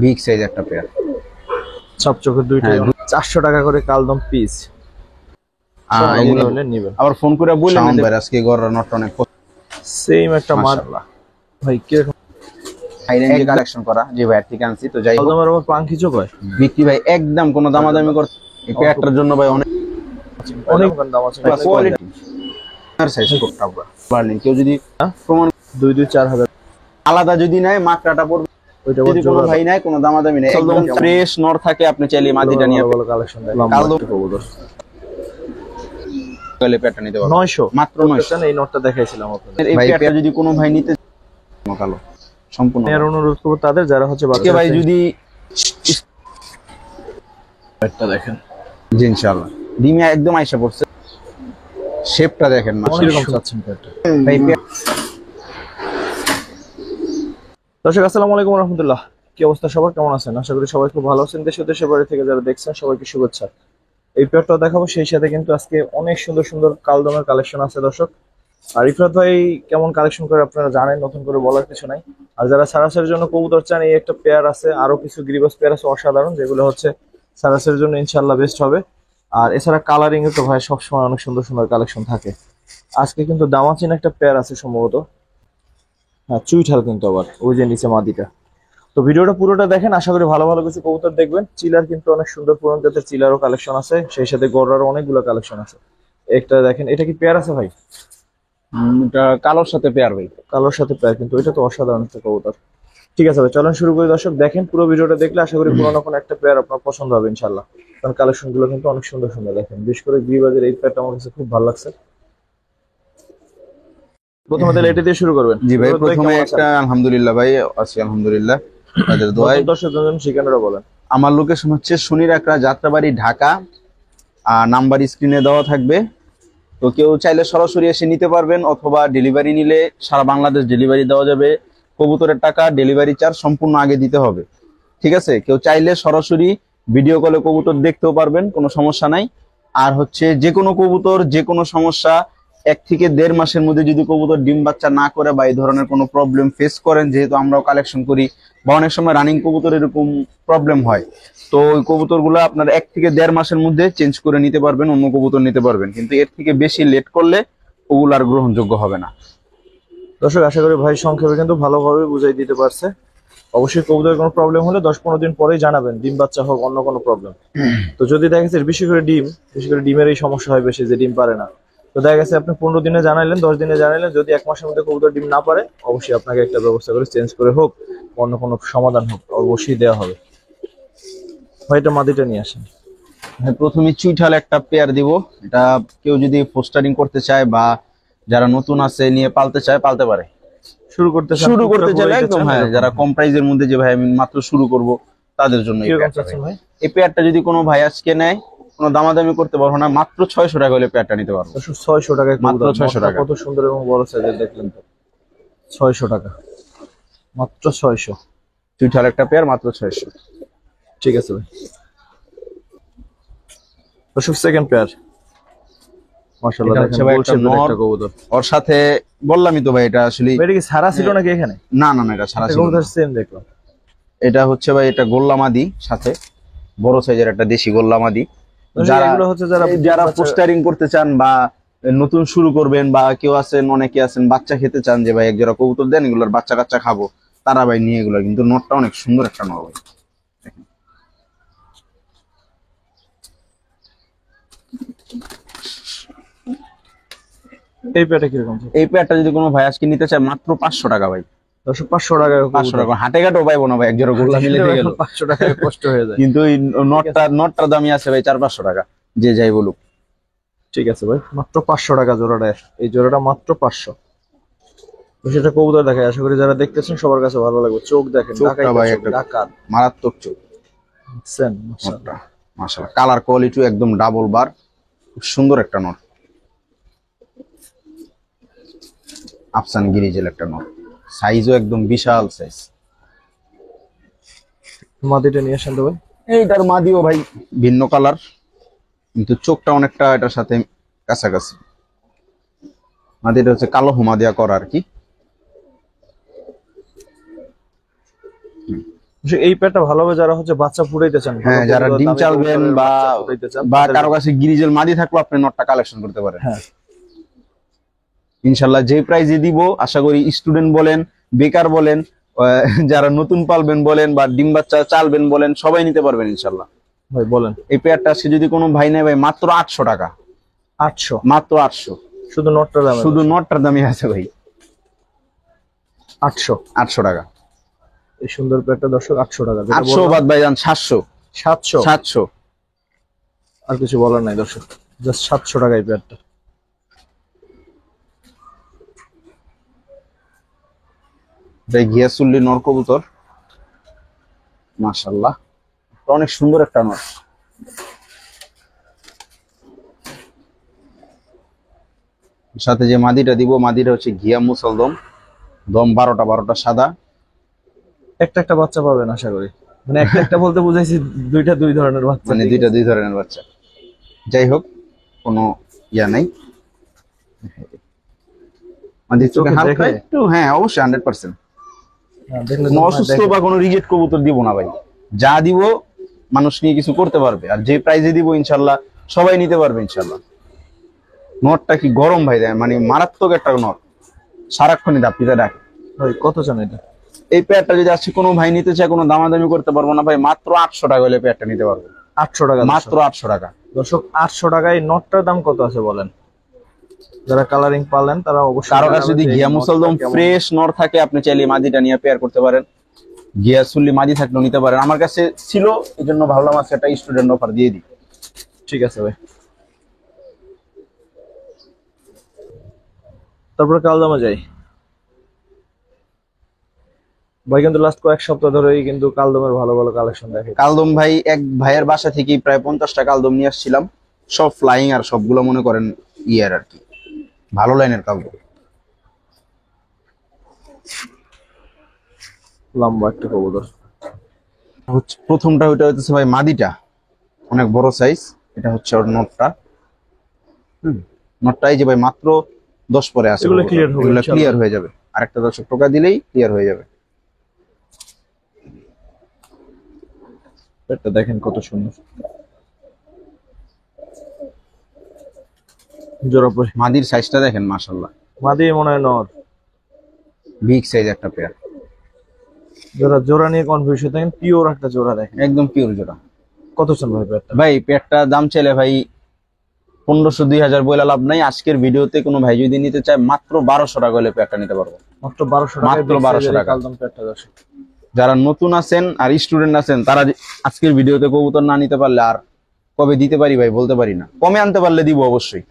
Big size একটা pair, সব চোখের দুইটাই 400 টাকা করে কালদম পিস। এগুলো হলে নেবেন। আবার ফোন করে বললেন ভাই আজকে গররা নটটা অনেক সেম একটা মাশাআল্লাহ ভাই কি রকম হাই রেঞ্জে কালেকশন করা যে ভাই থেকে আনছি। তো যাই হোক কালদমের আবার পাঙ্কি চোখ হয় বিক্রি ভাই একদম কোনো দামাদামি করতে এই পেয়ারটার জন্য ভাই অনেক দাম আছে। কোয়ালিটি আর সাইজ কোটটা বার্লিন কেউ যদি প্রমাণ 2-4 হাজার আলাদা যদি নেয় মাত্রাটা পড়বে। ওইটা যদি কোনো ভাই নাই কোনো দামাদামি নাই একদম ফ্রেশ নর থাকে আপনি চাইলে মাদিটা নিয়ে ভালো কালেকশন দেখেন। কালদম গলে পেয়ারটা নিতে পারবেন 900 মাত্র 900। এই নোটটা দেখাইছিলাম আপনাদের। এই পেয়ারটা যদি কোনো ভাই নিতে কালো সম্পূর্ণ এর অনুরোধ করব তাদের যারা হচ্ছে বাচ্চা ভাই যদি একটা দেখেন জি ইনশাআল্লাহ ডিমে একদম আইসা পড়ছে। শেপটা দেখেন না কিরকম চাচ্ছেন পেয়ারটা ভাই। দর্শক আসসালামু আলাইকুম ওয়া রাহমাতুল্লাহ। কি অবস্থা সবার, কেমন আছেন? আশা করি সবাই খুব ভালো আছেন। দেশে দেশের বাইরে থেকে যারা দেখছেন সবাইকে শুভেচ্ছা। এই পেয়ারটা দেখাবো, সেই সাথে কিন্তু আজকে অনেক সুন্দর সুন্দর কালদমের কালেকশন আছে দর্শক। আর ইফরাত ভাই কেমন কালেকশন করে আপনারা জানেন, নতুন করে বলার কিছু নাই। আর যারা সারাসের জন্য কবুতর চান, এই একটা পেয়ার আছে, আরো কিছু গ্রিবাস পেয়ার আছে অসাধারণ, যেগুলো হচ্ছে সারাসের জন্য ইনশাআল্লাহ বেস্ট হবে। আর এছাড়া কালারিং এ তো ভাই সবসময় অনেক সুন্দর সুন্দর কালেকশন থাকে। আজকে কিন্তু দামাচিন একটা পেয়ার আছে সম্ভবত, হ্যাঁ চুইঠাল কিন্তু আবার ওই যে নিচে মাদিটা। তো ভিডিওটা পুরোটা দেখেন, আশা করি ভালো ভালো কিছু কবুতর দেখবেন। চিলার কিন্তু অনেক সুন্দর পুরান জাতের চিলারও কালেকশন আছে, সেই সাথে গড়ারও অনেকগুলো কালেকশন আছে। একটা দেখেন, এটা কি পেয়ার আছে ভাই? এটা কালোর সাথে পেয়ার ভাই, কালোর সাথে পেয়ার, কিন্তু এটা তো অসাধারণ একটা কবুতর। ঠিক আছে ভাই, চলেন শুরু করি। দর্শক দেখেন, পুরো ভিডিওটা দেখলে আশা করি কোনো না কোনো একটা পেয়ার আপনার পছন্দ হবে ইনশাল্লাহ। কারণ কালেকশন গুলো কিন্তু অনেক সুন্দর সুন্দর। দেখেন বিশেষ করে গ্রিবাজের এই পেয়ারটা আমার কাছে খুব ভালো লাগছে। প্রথমে তাহলে এটা দিয়ে শুরু করবেন। জি ভাই প্রথমে একটা আলহামদুলিল্লাহ ভাই আছি আলহামদুলিল্লাহ তাদের দোয়ায়। দর্শকদের জন্য ঠিকানাটা বলেন। আমার লোকেশন হচ্ছে শনিরাকড়া যাত্রাবাড়ি ঢাকা, আর নাম্বার স্ক্রিনে দেওয়া থাকবে। তো কেউ চাইলে সরাসরি এসে নিতে পারবেন, অথবা ডেলিভারি নিলে সারা বাংলাদেশ ডেলিভারি দেওয়া যাবে। কবুতরের টাকা ডেলিভারি চার্জ সম্পূর্ণ আগে দিতে হবে, ঠিক আছে? কেউ চাইলে সরাসরি ভিডিও কলে কবুতর দেখতেও পারবেন, কোনো সমস্যা নাই। আর হচ্ছে যে কোনো কবুতর যে কোনো সমস্যা 1 থেকে 1.5 মাসের মধ্যে যদি কবুতর ডিম বাচ্চা না করে বা এই ধরনের কোনো প্রবলেম ফেস করেন, যেহেতু আমরাও কালেকশন করি বা অনেক সময় রানিং কবুতর এরকম প্রবলেম হয়, তো ওই কবুতরগুলো আপনার 1 থেকে 1.5 মাসের মধ্যে চেঞ্জ করে নিতে পারবেন, অন্য কবুতর নিতে পারবেন। কিন্তু এর থেকে বেশি লেট করলে ওগুলো আর গ্রহণযোগ্য হবে না। দর্শক আশা করি ভাই সংক্ষেপে কিন্তু ভালোভাবে বুঝাই দিতে পারছে। অবশ্যই কবুতরের কোনো প্রবলেম হলে 10-15 দিন পরেই জানাবেন, ডিম বাচ্চা হোক অন্য কোনো প্রবলেম। তো যদি দেখা গেছে বিশেষ করে ডিমের এই সমস্যা হয় বেশি, যে ডিম পারে না, তো দেখা গেছে আপনি 15 দিনে জানাইলেন, 10 দিনে জানাইলেন, যদি 1 মাসের মধ্যে কবুতর ডিম না পারে, অবশ্যই আপনাকে একটা ব্যবস্থা করে চেঞ্জ করে হোক, অন্য কোনো সমাধান হোক, অবশ্যই দেওয়া হবে। ভাই এটা মাদিটা নিয়ে আসেন। প্রথমে চুইঠাল একটা পেয়ার দিব। এটা কেউ যদি পোস্টারিং করতে চায় বা যারা নতুন আছে নিয়ে পালতে চায় পালতে পারে। শুরু করতে চাইলে একদম হ্যাঁ, যারা কম প্রাইজের মধ্যে যে ভাই আমি মাত্র শুরু করব তাদের জন্য এই পেয়ারটা যদি কোনো ভাই আজকে নেয়, কোনো দামাদামি করতে পারবো না, মাত্র 600 টাকা হলে পেয়ারটা নিতে পারবো। 600 টাকায় মাত্র 600 টাকা। কত সুন্দর এবং বড় সাইজের দেখলেন তো, 600 টাকা মাত্র 600। চুইঠাল একটা পেয়ার মাত্র 600। ঠিক আছে ভাই। দর্শক সেকেন্ড পেয়ার মাশাআল্লাহ দেখেন, বলছে একটা কবুতর। ওর সাথে বললামই তো ভাই, এটা আসলে এটা কি সারা ছিল নাকি এখানে? না না না, এটা সারা ছিল কবুতর সেম দেখলাম। এটা হচ্ছে ভাই এটা গোল্লামাদি, সাথে বড় সাইজের একটা দেশি গোল্লামাদি। যারা পোস্টারিং করতে চান বা নতুন শুরু করবেন, বা কেউ আছেন অনেকে আছেন বাচ্চা খেতে চান, যে ভাই এক জোড়া কবুতর দেন এগুলোর বাচ্চা কাচ্চা খাবো, তারা ভাই নিয়ে এগুলো। কিন্তু নটটা অনেক সুন্দর একটা নর ভাই। এই পেয়ারটা কিরকম? এই পেয়ারটা যদি কোনো ভাই আজকে নিতে চায় মাত্র 500 টাকা ভাই। 500 টাকা। 500 টাকা হাটে ঘাটেও পাইবো না ভাই, এক জোড়া গোল্লা মিলে দিয়ে গেল 500 টাকায় কষ্ট হয়ে যায়। কিন্তু এই নটটার দামই আছে ভাই 400-500 টাকা, যে যাই বলুক। ঠিক আছে ভাই, মাত্র 500 টাকা জোড়াটা। এই জোড়াটা মাত্র 500। সেটা কবুতর দেখে, আশা করি যারা দেখতেছেন সবার কাছে ভালো লাগবে। চোখ দেখেন, মারাত্মক চোখ। মাশাআল্লাহ, কালার কোয়ালিটি একদম ডাবল বার, খুব সুন্দর একটা নট। আফসান গিরিজেল একটা নট, সাইজও একদম বিশাল সাইজ। মাদিটা নিয়ে আসেন তো ভাই। এইটার মাদিও ভাই ভিন্ন কালার, কিন্তু চোখটা অনেকটা এটার সাথে কাছাকাছি। মাদিটা হচ্ছে কালো হোমা দেয়া করা আর কি। এই পেয়ারটা ভালো হবে যারা হচ্ছে বাচ্চা ফুটাইতে চান, হ্যাঁ, যারা ডিম দামি চালবেন কবুতরের বা বাচ্চা ফুটাইতে চান, বা তাদের কারো কাছে গিরিজেল মাদি থাকলো আপনি নটটা কালেকশন করতে পারেন। হ্যাঁ ইনশাল্লাহ যে প্রাইজে দিব আশা করি স্টুডেন্ট বলেন, বেকার বলেন, যারা নতুন পালবেন বলেন বা ডিম বাচ্চা চালবেন বলেন, সবাই নিতে পারবেন ইনশাল্লাহ। ভাই বলেন। এই পেয়ারটা আজকে যদি কোনো ভাই নেয় ভাই মাত্র 800 টাকা, 800 মাত্র 800, শুধু নটটার দাম, শুধু নটটার দামই আছে ভাই 800 800 টাকা। এই সুন্দর পেয়ারটা দর্শক 800 টাকা, 800 বাদ ভাই যান 700, 700 আর কিছু বলার নাই দর্শক, জাস্ট 700 টাকা এই পেয়ারটা। ভাই ঘিয়াসুল্লি নর কবুতর, মাশাআল্লাহ অনেক সুন্দর একটা নর। সাথে যে মাদিটা দিব, মাদিটা হচ্ছে ঘিয়া মুসলদম, দম 12টা সাদা। একটা একটা বাচ্চা পাবেন আশা করি, মানে একটা একটা বলতে বুঝাইছি দুইটা দুই ধরনের বাচ্চা, মানে দুইটা দুই ধরনের বাচ্চা। যাই হোক কোনো ইয়া নাই, মাদির চোখে চোখে হালকা দেখলে? একটু, হ্যাঁ অবশ্যই 100%। হ্যাঁ, দেখলে কোনো অসুস্থ বা কোনো রিজেক্ট কবুতর দিব না ভাই, যা দিব মানুষ নিয়ে কিছু করতে পারবে, আর যে প্রাইজে দিব ইনশাল্লাহ সবাই নিতে পারবে ইনশাল্লাহ। নটটা কি গরম ভাই, দেয় মানে মারাত্মক একটা নট, সারাক্ষণই দাপিতে ডাকে। ভাই কত চান এটা? এই পেয়ারটা যদি আজকে কোনো ভাই নিতে চায় কোনো দামাদামি করতে পারবো না ভাই, মাত্র 800 টাকা হলে পেয়ারটা নিতে পারবো। 800 টাকা মাত্র 800 টাকা দর্শক। 800 টাকায় নটটার দাম কত আছে বলেন? যারা কালারিং পালেন তারা অবশ্যই, কারো কাছে যদি ঘিয়া মুসলদম ফ্রেশ নর থাকে আপনি চাইলে মাদিটা নিয়ে পেয়ার করতে পারেন, ঘিয়া সুল্লি মাদি থাকলেও নিতে পারেন। আমার কাছে ছিল এই জন্য ভাবলাম আজকে একটা স্টুডেন্ট অফার দিয়ে দিই। ঠিক আছে ভাই। তারপরে কালদামা যাই ভাই, কিন্তু লাস্ট কয়েক সপ্তাহ ধরেই কিন্তু কালদমের ভালো ভালো কালেকশন দেখে। কালদম ভাই এক ভাইয়ের বাসা থেকেই প্রায় 50টা কালদম নিয়ে আসছিলাম, সব ফ্লাইং, আর সবগুলো মনে করেন ইয়ার আর কি ভালো লাইনের কালদম। লম্বা একটা কবুতর হচ্ছে প্রথমটা ওইটা হইতেছে ভাই মাদিটা, অনেক বড় সাইজ। এটা হচ্ছে ওর নটটা, নটটাই যে ভাই মাত্র 10 পরে আছে, এগুলো clear হবে এগুলো ইনশাআল্লাহ। ক্লিয়ার হয়ে যাবে, আরেকটা 10 টাকা দিলেই ক্লিয়ার হয়ে যাবে। এটা দেখেন কত সুন্দর জোড়া পরে। মাদির সাইজটা দেখেন মাশাআল্লাহ, মাদি মনে হয় নর, বিগ সাইজ একটা পেয়ার, জোড়া জোড়া নিয়ে কনফিউশন দেখেন, পিওর একটা জোড়া দেখেন। একদম পিওর জোড়া। কত চান ভাই পেয়ারটা? ভাই পেয়ারটা দাম চাইলে ভাই 1500-2000 বইলা লাভ নাই। আজকের ভিডিওতে কোনো ভাই যদি নিতে চায় মাত্র 1200 টাকা হলে পেয়ারটা নিতে পারবো, মাত্র 1200 টাকা, মাত্র 1200 টাকা। কালদম পেয়ারটা দর্শক। যারা নতুন আছেন আর স্টুডেন্ট আছেন তারা আজকের ভিডিওতে কবুতর না নিতে পারলে আর কবে দিতে পারি ভাই বলতে পারি না, কমে আনতে পারলে দিব অবশ্যই।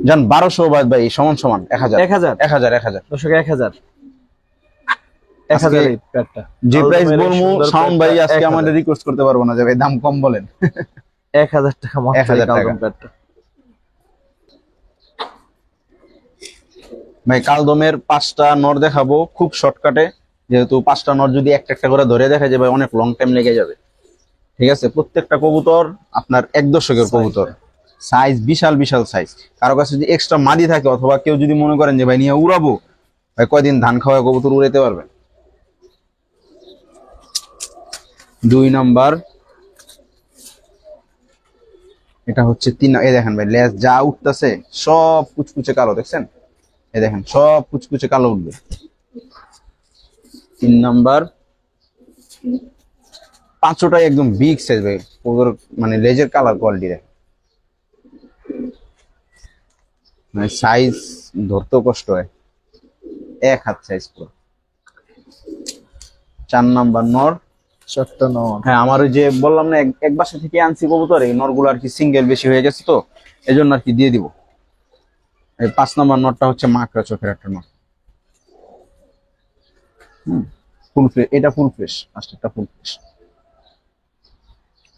জান 1200 বাদ ভাই সমান সমান 1000 1000 1000 দর্শক, 1000 1000 এই পেয়ারটা। যে প্রাইস কালদমের এই বলবো সুন্দর সাউন্ড ভাই পেয়ারটা আজকে 1000 আমাদের রিকোয়েস্ট করতে পারবো না যে ভাই দাম কম বলেন। 1000 টাকা মাত্র 1000 টাকা। কালদম পেয়ারটা। ভাই কালদমের 5টা নর দেখাবো খুব শর্টকাটে, যেহেতু 5টা নর যদি একটা একটা করে ধরে দেখা যায় ভাই অনেক লং টাইম লেগে যাবে। ঠিক আছে, প্রত্যেকটা কবুতর আপনার 1 দশকের কবুতর, সাইজ বিশাল বিশাল সাইজ। কারো কাছে যদি এক্সট্রা মাদি থাকে অথবা কেউ যদি মনে করেন যে ভাই নিয়ে উড়াবো, ভাই কয়দিন ধান খাওয়া কবুতর উড়াইতে পারবেন। 2 নাম্বার, এটা হচ্ছে 3। এই দেখেন ভাই লেজ যা উঠতেছে সব কুচকুচে কালো, দেখছেন? এই দেখেন সব কুচকুচে কালো উঠবে। 3 নাম্বার, 5টাই একদম বিগ সাইজ ভাই, ওদের মানে লেজের কালার কোয়ালিটি দেখেন, মানে সাইজ ধরতেও কষ্ট হয়, 1 হাত সাইজ পুরো। 4 নাম্বার নর, 4টা নর। হ্যাঁ আমার ওই যে বললাম না এক বাসা থেকে আনছি কবুতর, এই নরগুলো আর কি সিঙ্গেল বেশি হয়ে গেছে তো এই জন্য আর কি দিয়ে দিব। এই 5 নাম্বার নরটা হচ্ছে মাকড়া চোখের একটা নর, ফুল ফ্রেশ, এটা ফুল ফ্রেশ, একটা ফুল ফ্রেশ।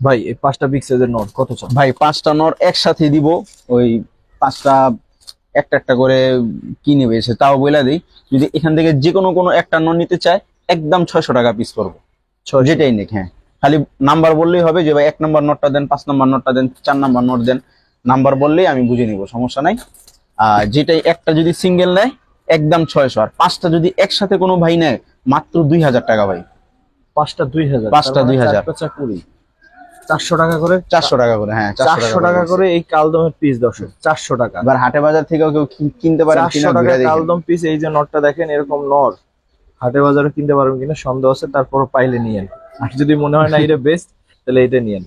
ভাই এই 5টা বিগ সাইজের নর কত চান? ভাই 5টা নর একসাথে দিব, ওই 5টা একটা একটা করে কি নেবে সে তাও বলে দিই। যদি এখান থেকে যে কোনো একটা নর নিতে চায় একদম 600 টাকা পিস করবো, যেটাই নেক। হ্যাঁ খালি নাম্বার বললেই হবে যে ভাই 1 নাম্বার নটটা দেন, 5 নাম্বার নটটা দেন, 4 নাম্বার নট দেন, নাম্বার বললেই আমি বুঝে নিব, সমস্যা নাই। আর যেটাই একটা যদি সিঙ্গেল নেয় একদম 600, আর 5টা যদি একসাথে কোনো ভাই নেয় মাত্র 2000 টাকা ভাই, পাঁচটা 2000, পাঁচটা 2000, 20 400 টাকা করে, 400 টাকা করে। হ্যাঁ 400 টাকা করে এই কালদমের পিস দর্শক, 400 টাকা। এবার হাটে বাজার থেকেও কেউ কিনতে পারেন 400 কিনা টাকা ঘুরে দেখেন। কালদম পিস। এই যে নটটা দেখেন, এরকম নর হাটে বাজারে কিনতে পারবেন কিনা সন্দেহ আছে, তারপরও পাইলে নিয়েন। আর যদি মনে হয় না এটা বেস্ট, তাহলে এটা নিয়েন।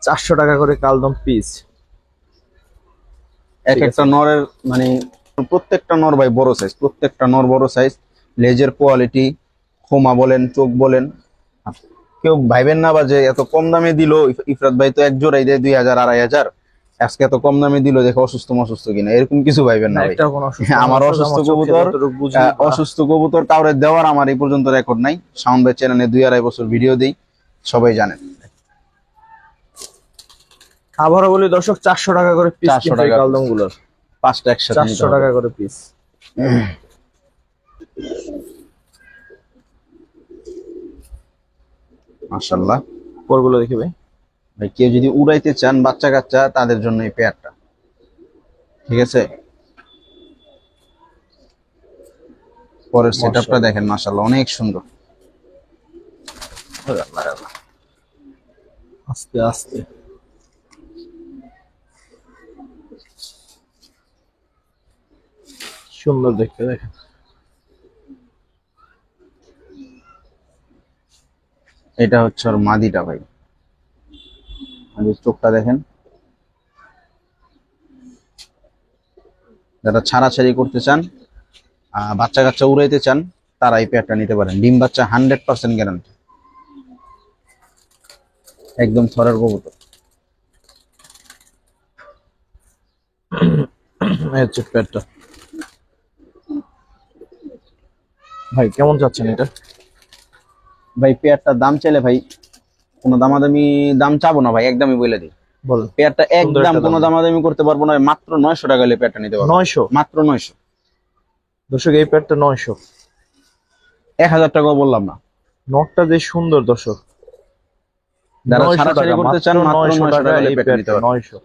400 টাকা করে কালদম পিস। এক একটা নরের মানে প্রত্যেকটা নর ভাই বড় সাইজ, প্রত্যেকটা নর বড় সাইজ। লেজের কোয়ালিটি, খোমা বলেন, চোখ বলেন, কেউ ভাইবেন না বা যে এত কম দামে দিল। ইফরাত ভাই তো এক জোড়াই দেয় 2000 2500, আজকে এত কম দামে দিল দেখে অসুস্থ অসুস্থ কিনা, এরকম কিছু ভাইবেন না ভাই। একটা কোনো অসুস্থ আমার অসুস্থ কবুতর, অসুস্থ কবুতর কাউরে দেওয়ার আমার এই পর্যন্ত রেকর্ড নাই। শাওন ভাই চ্যানেলে 2-2.5 বছর ভিডিও দেই, সবাই জানেন। আবারও বলি দর্শক, 400 টাকা করে পিস 400 কিন্তু এই টাকা। কালদম গুলোর, পাঁচটা একসাথে নিতে 400 হবে। টাকা করে পিস। মাশাআল্লাহ। পরগুলো দেখি ভাই। ভাই কেউ যদি উড়াইতে চান বাচ্চা কাচ্চা, তাদের জন্য এই পেয়ারটা ঠিক আছে। পরের সেটআপটা দেখেন, মাশাআল্লাহ অনেক সুন্দর। আস্তে আস্তে সুন্দর দেখতে দেখেন। এটা হচ্ছে ওর মাদিটা ভাই, মাদির চোখটা দেখেন। যারা ছাড়াছাড়ি করতে চান, বাচ্চা কাচ্চা উড়াইতে চান, তারা এই পেয়ারটা নিতে পারেন। ডিম বাচ্চা 100% গ্যারান্টি, একদম থরের কবুতর। এই হচ্ছে পেটটা ভাই, কেমন যাচ্ছেন এটা? ভাই পেয়ারটার দাম চাইলে ভাই কোনো দামাদামি দাম চাবো না ভাই, একদমই বলে দিই। বলেন। পেয়ারটা সুন্দর একদম একটা কোনো দাম। দামাদামি করতে পারবো না, মাত্র 900 টাকা হলে পেয়ারটা নিতে পারবো। 900? মাত্র 900। দর্শক এই পেটটা 900। 1000 টাকাও বললাম না। নটটা যে সুন্দর দর্শক। যারা 900 ছাড়াছাড়ি টাকা, করতে চান, মাত্র 900 900 টাকা টাকা হলে এই পেয়ারটা নিতে পেটটা পারবেন। 900।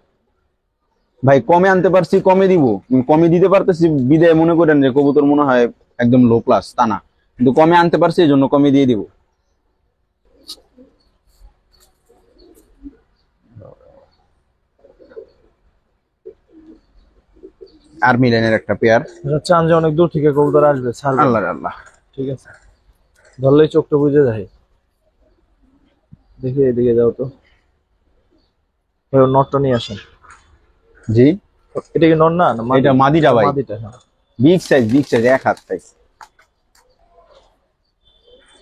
ভাই কমে আনতে পারছি, কমে দিব। কমে দিতে পারতেছি বিদায় মনে করেন যে কবুতর মনে হয় একদম লো ক্লাস, তা না, কিন্তু কমে আনতে পারছি এই জন্য কমে দিয়ে দিব। আর্মি লাইনের একটা পেয়ার। চান যে অনেক দূর থেকে কবুতর আসবে, ছাড়বে। আল্লাহ আল্লাহ। ঠিক আছে, ধরলেই চোখটা বুঝে যায়। দেখি এদিকে যাও তো ভাই, ওর নটটা নিয়ে আসেন। জি, এটা কি নট না? এটা মাদিটা ভাই, মাদিটা। হ্যাঁ বিগ সাইজ, বিগ সাইজ, এক হাত সাইজ।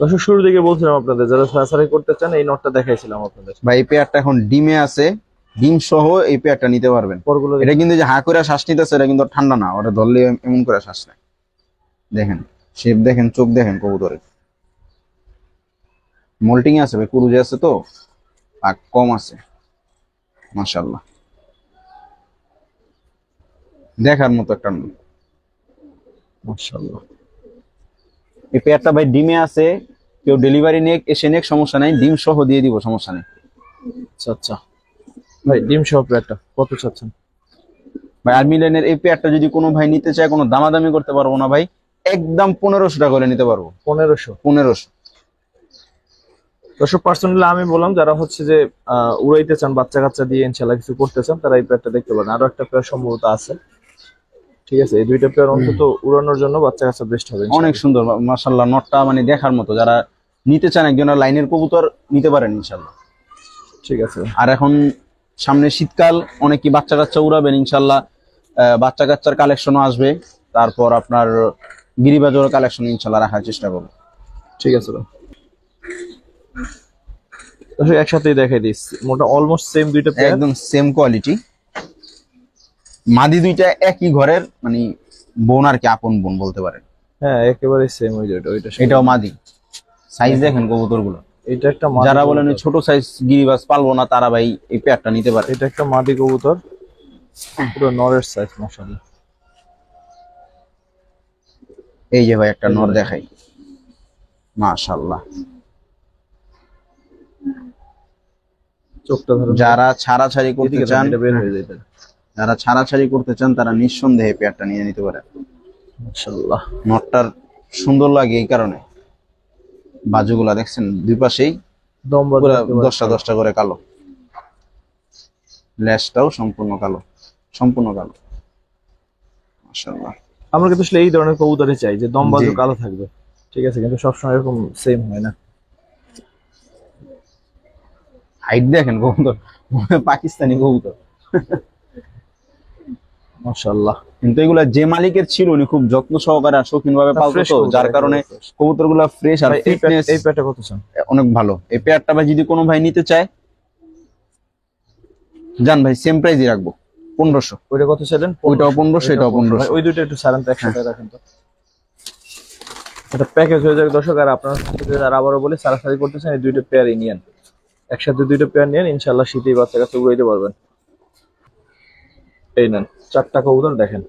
দর্শক শুরু দিকে বলছিলাম আপনাদের, যারা ছাড়াছাড়ি করতে চান এই নটটা দেখাইছিলাম আপনাদের। ভাই এই পেয়ারটা এখন ডিমে আছে, ডিম সহ এই পেয়ারটা নিতে পারবেন। পরগুলো এটা কিন্তু যে হা করে শ্বাস নিতেছে, এটা কিন্তু ঠান্ডা না, ওটা ধরলে এমন করে শ্বাস নেয়। দেখেন শেপ দেখেন, চোখ দেখেন কবুতরের। মোল্টিং আছে ভাই, কুরুজে আছে তো, পাক কম আছে। মাশাআল্লাহ, দেখার মতো একটা। মাশাআল্লাহ। এই পেয়ারটা ভাই ডিমে আছে, কেউ ডেলিভারি নিয়ে এসে নিয়ে সমস্যা নাই, ডিম সহ দিয়ে দিব, সমস্যা নেই। আচ্ছা আচ্ছা ভাই, ডিম সহ পেয়ারটা কত চাচ্ছেন? ভাই আর্মি লাইনের এই পেয়ারটা যদি কোনো ভাই নিতে চায়, কোনো দামাদামি করতে পারবো না ভাই, একদম 1500 টাকা করে নিতে পারবো। 1500? 1500। দর্শক পার্সোনালি আমি বললাম, যারা হচ্ছে যে উড়াইতে চান, বাচ্চা কাচ্চা দিয়ে ইনশাল্লাহ কিছু করতে চান, তারা এই পেয়ারটা দেখতে পারেন। আরো একটা পেয়ার সম্ভবত আছে। ঠিক আছে, এই দুইটা পেয়ার অন্তত উড়ানোর জন্য বাচ্চা কাচ্চা বেস্ট হবে। অনেক সুন্দর মাশাআল্লাহ, নটটা মানে দেখার মতো। যারা নিতে চান একজনের লাইনের কবুতর নিতে পারেন ইনশাল্লাহ। ঠিক আছে। আর এখন সামনে শীতকাল, অনেকেই বাচ্চা কাচ্চা উড়াবেন ইনশাল্লাহ। বাচ্চা কাচ্চার কালেকশনও আসবে, তারপর আপনার গিরিবাজের কালেকশন ইনশাল্লাহ রাখার চেষ্টা করবো। ঠিক আছে ভাই, দর্শক একসাথেই দেখাই দিচ্ছি, মোটা অলমোস্ট সেম দুইটা পেয়ার, একদম সেম কোয়ালিটি। মাদি দুইটা একই ঘরের, মানে বোন আর কি, আপন বোন বলতে পারেন। হ্যাঁ একেবারে সেম ওই দুইটা। ওইটা এটাও মাদি। সাইজ দেখেন কবুতর গুলো। এটা একটা মাদি যারা বলেন কবুতর। ছোট সাইজ গিরিবাজ পালবো না, তারা ভাই এই পেয়ারটা নিতে পারে। এটা একটা মাদি কবুতর, পুরো নরের সাইজ মাশাআল্লাহ। এই যে ভাই একটা নর দেখাই, মাশাআল্লাহ। চোখটা ধরো। যারা ছাড়াছাড়ি করতে এদিকে চান, এটা বের হয়ে যায় এটা। যারা ছাড়াছাড়ি করতে চান তারা নিঃসন্দেহে পেয়ারটা নিয়ে নিতে পারে। মাশাআল্লাহ, নটটার সুন্দর লাগে এই কারণে, বাজুগুলা দেখছেন দুই পাশেই দম বাজু পুরা একেবারে 10টা 10টা করে কালো, লেজটাও সম্পূর্ণ কালো, সম্পূর্ণ কালো মাশাআল্লাহ। আমরা কিন্তু আসলে এই ধরনের কবুতরই চাই যে দম বাজু জি। কালো থাকবে, ঠিক আছে, কিন্তু সবসময় এরকম সেম হয় না। হাইট দেখেন কবুতর, পাকিস্তানি কবুতর। মাশাআল্লাহ। কিন্তু এগুলা যে মালিকের ছিল উনি খুব যত্ন সহকারে আর শৌখিন ভাবে পালতো, ফ্রেশ তো কবুতর যার কারণে একেবারে fresh। কবুতরগুলা ফ্রেশ আর ভাই ফিটনেস এই প্যাটটা কত চান? অনেক ভালো। এই পেয়ারটা ভাই যদি কোনো ভাই নিতে চায়, জান ভাই সেম প্রাইসই রাখবো, 1500। ওইটা কত চাইলেন? ওইটাও 1500, এটাও 1500। ভাই ওই দুইটা একটু সারান তো একসাথে রাখেন তো, এটা প্যাকেজ হয়ে যাবে দর্শক। আর আপনারা আর আবারও বলি সারাসারি করতেছেন এই দুইটা পেয়ারই নিয়েন, একসাথে দুইটা পেয়ার নিয়েন, ইনশাআল্লাহ শীতেই বাচ্চা কাছে উড়াইতে পারবেন। এই নেন 4টা কবুতর দেখেন,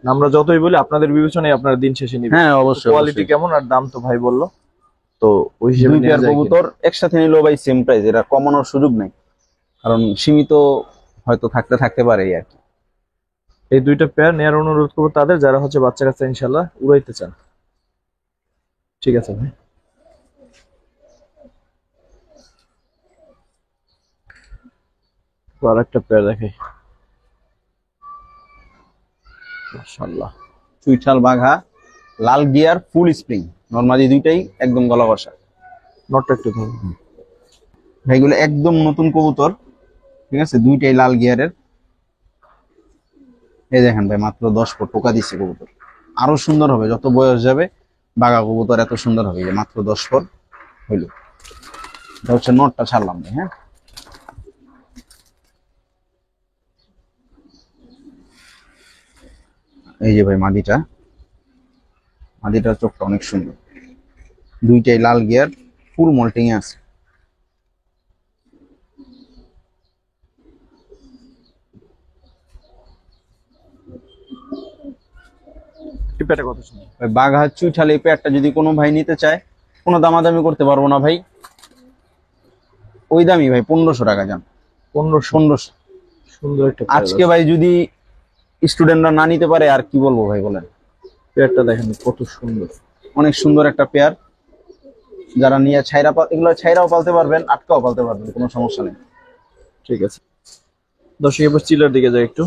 আমরা যতই বলি আপনাদের বিবেচনায় আপনারা দিন শেষে নিবেন। হ্যাঁ অবশ্যই কোয়ালিটি অবশ্যই। কেমন আর দাম তো ভাই বললো, তো ওই হিসেবে দুই নেওয়া পেয়ার যায় কিনা। কবুতর একসাথে নিলেও ভাই সেম প্রাইস, এটা কমানোর সুযোগ নাই, কারণ সীমিত হয়তো থাকতে পারে এই আর কি। এই দুইটা পেয়ার নেওয়ার অনুরোধ করবো তাদের যারা হচ্ছে বাচ্চা কাচ্চা ইনশাআল্লাহ উড়াইতে চান। ঠিক আছে ভাই। তো আর একটা পেয়ার দেখাই, মাশাআল্লাহ। চুইঠাল বাঘা, লাল গিয়ার, ফুল স্প্রিং, নরমালি দুইটাই একদম গলা বসা। নটটা একটু ধরুন। ভাইগুলো একদম নতুন কবুতর, ঠিক আছে, দুইটাই লাল গিয়ারের। এই দেখেন ভাই মাত্র 10 ফুট টোকা দিচ্ছে কবুতর, আরো সুন্দর হবে যত বয়স যাবে, বাঘা কবুতর এত সুন্দর হবে। এই যে মাত্র 10 ফুট হইল, এটা হচ্ছে নটটা ছাড়লাম ভাই। হ্যাঁ, এই যে ভাই মাদিটা, মাদিটার চোখটা অনেক সুন্দর, দুইটাই লাল গিয়ার, ফুল মল্টিং এ আছে। এই পেয়ারটা কত শুনুন? ভাই বাঘা চুইঠাল এই পেয়ারটা যদি কোনো ভাই নিতে চায়, কোনো দামাদামি করতে পারবো না ভাই, ওই দামই ভাই 1500 টাকা যান। 1500। সুন্দর একটা পেয়ার আজকে ভাই যদি স্টুডেন্টরা না নিতে পারে আর কি বলবো ভাই বলেন। পেয়ারটা দেখেন কত সুন্দর, অনেক সুন্দর একটা পেয়ার, যারা নিয়ে এগুলো ছাইরাও পালতে পারবেন, আটকাও পালতে পারবেন, কোনো সমস্যা নেই। ঠিক আছে। দর্শক এবার চিলার দিকে যাই একটু,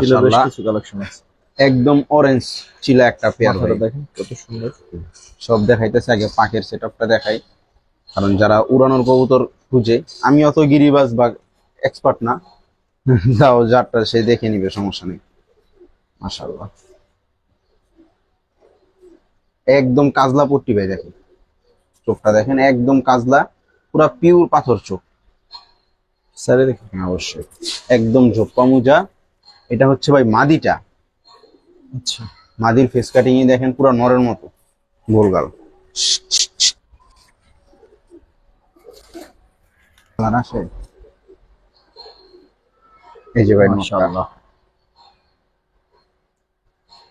চিলার বেশ মাশাআল্লাহ, কিছু কালেকশন আছে। একদম অরেঞ্জ চিলা একটা পেয়ার ভাই। মাথাটা দেখেন কত সুন্দর। সব দেখাইতেছে, আগে পাখের সেটআপটা দেখাই, কারণ যারা উড়ানোর কবুতর খুঁজে, আমি অত গিরিবাজ বা এক্সপার্ট না, যাও যারটা সে দেখে নিবে, সমস্যা নেই। মাশাআল্লাহ, একদম কাজলা পট্টি ভাই, দেখেন চোখটা দেখেন, একদম কাজলা, পুরা পিওর পাথর চোখ। স্যারে দেখেন। হ্যাঁ অবশ্যই, একদম ঝোপ্পা মুজা। এটা হচ্ছে ভাই মাদিটা, আচ্ছা, মাদির ফেস কাটিং দেখেন পুরা নরের মতো, গোলগাল। আসে, এই যে ভাই নটটা। মাশাআল্লাহ।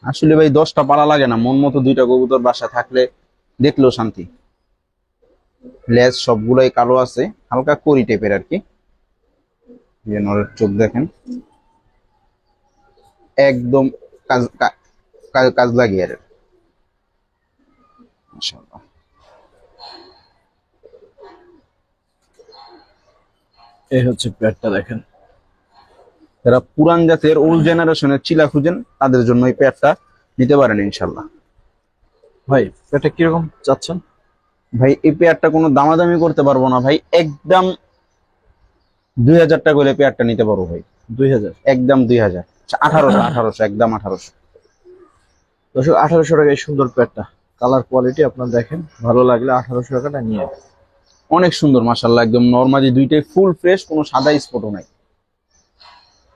আসলে ভাই 10টা পালা লাগে না, মন মতো দুইটা কবুতর বাসা থাকলে দেখলেও শান্তি। লেজ সবগুলাই কালো আছে, হালকা করি টাইপের আর কি। এই যে নরের চোখ দেখেন, একদম কাজলা গিয়ারের। মাশাআল্লাহ, এই হচ্ছে পেয়ারটা দেখেন। যারা পুরান জাতের ওল্ড জেনারেশনের চিলা খুঁজেন তাদের জন্য এই পেয়ারটা নিতে পারেন ইনশাল্লাহ। ভাই পেয়ারটা কিরকম চাচ্ছেন? ভাই এই পেয়ারটা কোনো দামাদামি করতে পারবো না ভাই, একদম 2000 টাকা করে পেয়ারটা নিতে পারবো ভাই, 2000? একদম 2000। 1800 একদম 1800। দর্শক 1800 টাকা এই সুন্দর পেয়ারটা, কালার কোয়ালিটি আপনার দেখেন, ভালো লাগলে 1800 টাকাটা নিয়ে। অনেক সুন্দর মাশাআল্লাহ, একদম নরমালি দুইটাই ফুল ফ্রেশ, কোনো সাদা স্পটও নাই।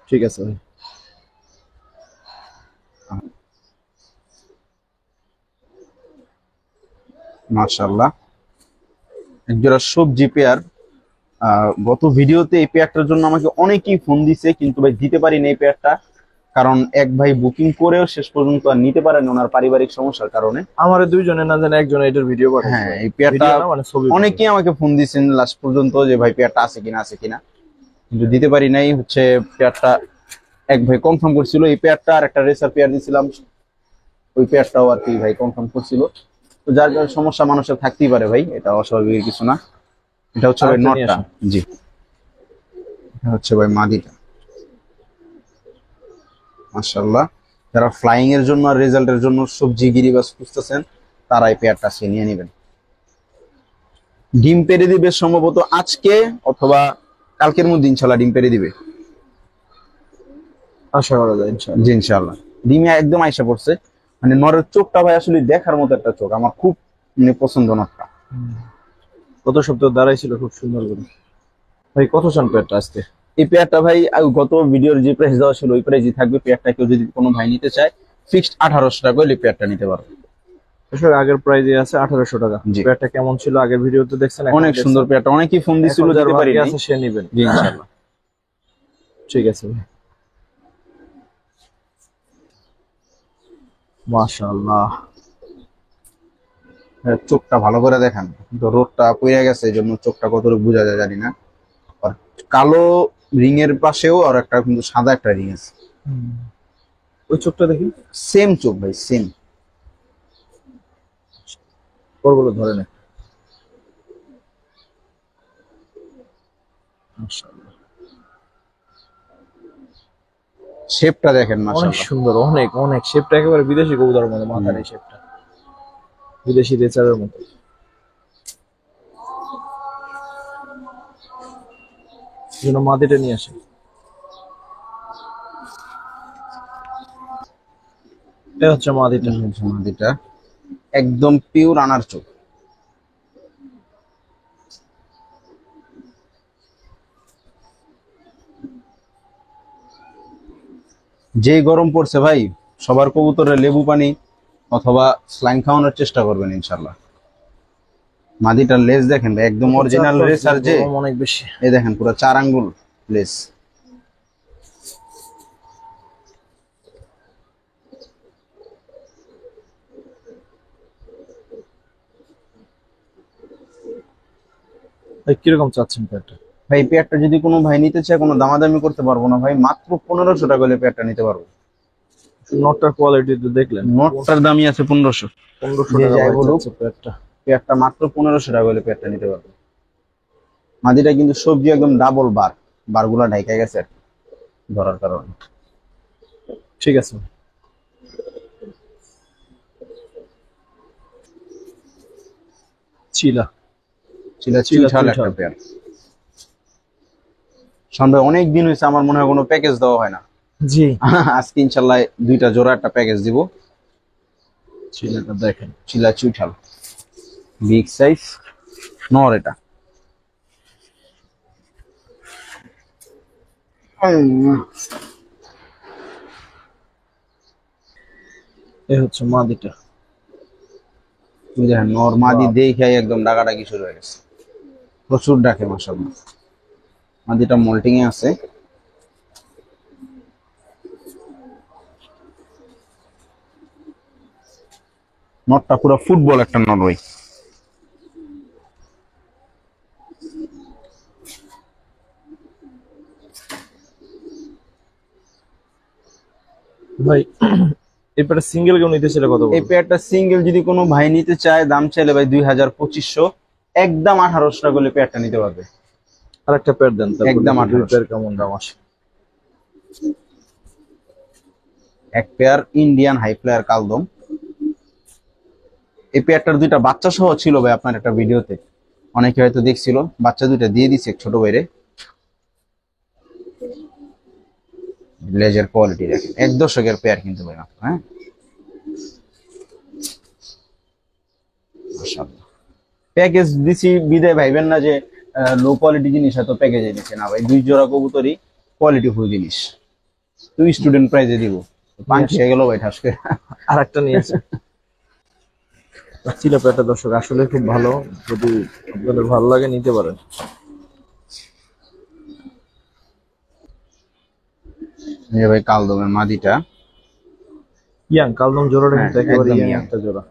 ঠিক আছে ভাই। মাশাআল্লাহ, একজোড়া সবজি পেয়ার। গত ভিডিওতে এই পেয়ারটার জন্য আমাকে অনেকেই ফোন দিছে, কিন্তু ভাই দিতে পারিনি এই পেয়ারটা, কারণ এক ভাই বুকিং করেও শেষ পর্যন্ত আর নিতে পারেন ওনার পারিবারিক সমস্যার কারণে। আমার দুইজনে না জানে একজন এটার ভিডিও পাঠায়। হ্যাঁ এই পেয়ারটা মানে ছবি অনেকেই আমাকে ফোন দিয়েছেন লাস্ট পর্যন্ত যে ভাই পেয়ারটা আছে কিনা, কিন্তু দিতে পারি নাই। হচ্ছে পেয়ারটা এক ভাই কনফার্ম করছিল, এই পেয়ারটা আর একটা রেসার পেয়ার দিয়েছিলাম, ওই পেয়ারটাও আর কি ভাই কনফার্ম করছিল। তো তো যার যার সমস্যা মানুষের থাকতেই পারে ভাই, এটা অস্বাভাবিক কিছু না। এটা হচ্ছে ভাই আরেকটা নিয়ে নটটা। আসেন। জি, এটা হচ্ছে ভাই মাদিটা। মাশাআল্লাহ, যারা ফ্লাইং এর জন্য আর রেজাল্টের জন্য সবজি গিরিবাস খুঁজতেছেন তারা এই পেয়ারটা সে নিয়ে নেবেন। ডিম পেড়ে দিবে সম্ভবত আজকে অথবা কালকের মধ্যে ইনশাল্লাহ ডিম পেড়ে দিবে। আশা করা যায় ইনশাআল্লাহ। জি ইনশাল্লাহ, ডিমে একদম আইসা পড়ছে। মানে নরের চোখটা ভাই আসলে দেখার মতো একটা চোখ, আমার খুব মানে পছন্দ নটটা। গত সপ্তাহে দাঁড়াইছিল খুব সুন্দর করে। ভাই কত চান পেয়ারটা আজকে? এই পেয়ারটা ভাই গত ভিডিওর যে প্রাইস দেওয়া ছিল ওই প্রাইসই থাকবে। পেয়ারটা কেউ যদি কোনো ভাই নিতে চায় ফিক্সড 1800 টাকা হলে পেয়ারটা নিতে পারবে। আসলে আগের প্রাইজে আছে 1800 টাকা। জি। পেয়ারটা কেমন ছিল আগের ভিডিওতে দেখছেন? এখন অনেক সুন্দর দেখছেন? পেয়ারটা, অনেকেই ফোন দিছিল, এখন যার দিতে ভাগ্যে পারিনি। আছে সে নিবেন। জি ইনশাল্লাহ। ঠিক আছে ভাই। মাশাআল্লাহ। হ্যাঁ, চোখটা ভালো করে দেখান, তো রোদটা পড়ে গেছে এই জন্য চোখটা কতটুকু বোঝা যায় জানি না। আর কালো রিং এর পাশেও আর একটা কিন্তু সাদা একটা রিং আছে। ওই চোখটা দেখি। সেম চোখ ভাই, সেম। পরগুলো ধরে নে। মাশাআল্লাহ। শেপটা দেখেন অনেক মাশাআল্লাহ। সুন্দর, অনেক অনেক শেপটা একেবারে বিদেশি কবুতরের মতো, মাথার এই শেপটা বিদেশি রেচারের মতো। এই জন্য মাদিটা নিয়ে আসে। এটা হচ্ছে মাদিটা। মাদিটা একদম পিওর আনার চোখ। যেই গরম পড়ছে ভাই, সবার কবুতরে লেবু পানি অথবা স্লাইন খাওয়ানোর চেষ্টা করবেন ইনশাল্লাহ। মাদিটার লেজ দেখেন ভাই, একদম অরিজিনাল রেসার যে। গরম অনেক বেশি। এই দেখেন পুরো 4 আঙ্গুল লেজ। ভাই কিরকম চাচ্ছেন পেয়ারটা? ভাই পেয়ারটা যদি কোনো ভাই নিতে চায় কোনো দামাদামি করতে পারবো না ভাই, মাত্র 1500 টাকা হলে পেয়ারটা নিতে পারবো। নটটার কোয়ালিটি তো দেখলেন, নোটটার দামই আছে 1500। 1500 যে টাকা যাই ভাই বলুক, চাচ্ছে পেয়ারটা। পেয়ারটা মাত্র 1500 টাকা হলে পেয়ারটা নিতে পারবো। মাদিটা কিন্তু সবজি একদম ডাবল বার, বারগুলা ঢাইকা গেছে আর কি, ধরার কারণে। ঠিক আছে। চিলা চিলা চিলা চুইঠাল একটা চুইঠাল। পেয়ার। শোন ভাই অনেক দিন হয়েছে আমার মনে হয় কোনো প্যাকেজ দেওয়া হয় না। জি। আজকে ইনশাল্লাহ 2টা জোড়া একটা প্যাকেজ দিব। চিলাটা দেখেন। চিলা চুইঠাল বিগ সাইজ নর এটা। এ হচ্ছে মাদিটা। তুই দেখেন নর মাদি দেখে একদম ডাকাডাকি শুরু হয়ে গেছে, প্রচুর ডাকে মাশাআল্লাহ। মাদিটা মোল্টিং এ আছে। নটটা পুরো ফুটবল একটা নর ভাই। ভাই এবারে সিঙ্গেল কেউ নিতে ছিল কত এই বলবো? পেয়ারটা সিঙ্গেল যদি কোনো ভাই নিতে চায়, দাম চাইলে ভাই 2500, একদম 1800 টাকা হলে পেয়ারটা নিতে পারবে। আর একটা পেয়ার দেন, তারপর একদম দেখি দুই 1800। পেয়ার কেমন দাম আসে। এক পেয়ার ইন্ডিয়ান হাই ফ্লায়ার কালদম। এই পেয়ারটার 2টা বাচ্চা সহ ছিল ভাই আপনার একটা ভিডিওতে, অনেকে হয়তো দেখছিল। বাচ্চা 2টা দিয়ে দিছে ছোট বাইরে। লেজের কোয়ালিটি দেখেন, 1 দশকের পেয়ার কিন্তু ভাই মাত্র। হ্যাঁ মাশাআল্লাহ। প্যাকেজ দিছি বিদায় ভাইবেন না যে লো কোয়ালিটি জিনিস এত প্যাকেজে দিচ্ছে না ভাই, 2 জোড়া কবুতরই কোয়ালিটি ফুল জিনিস। তুই স্টুডেন্ট প্রাইজে দিব, পাঁচ হয়ে গেল ভাই ঠাসকে। আর একটা নিয়ে আসে। চিলা পেয়ারটা দর্শক আসলে খুব ভালো, যদি আপনাদের ভালো লাগে নিতে পারেন। এই ভাই কালদমের মাদিটা। ইয়াং কালদম জোড়াটা হ্যাঁ, কিন্তু একেবারে একদম ইয়াং young। একটা জোড়া।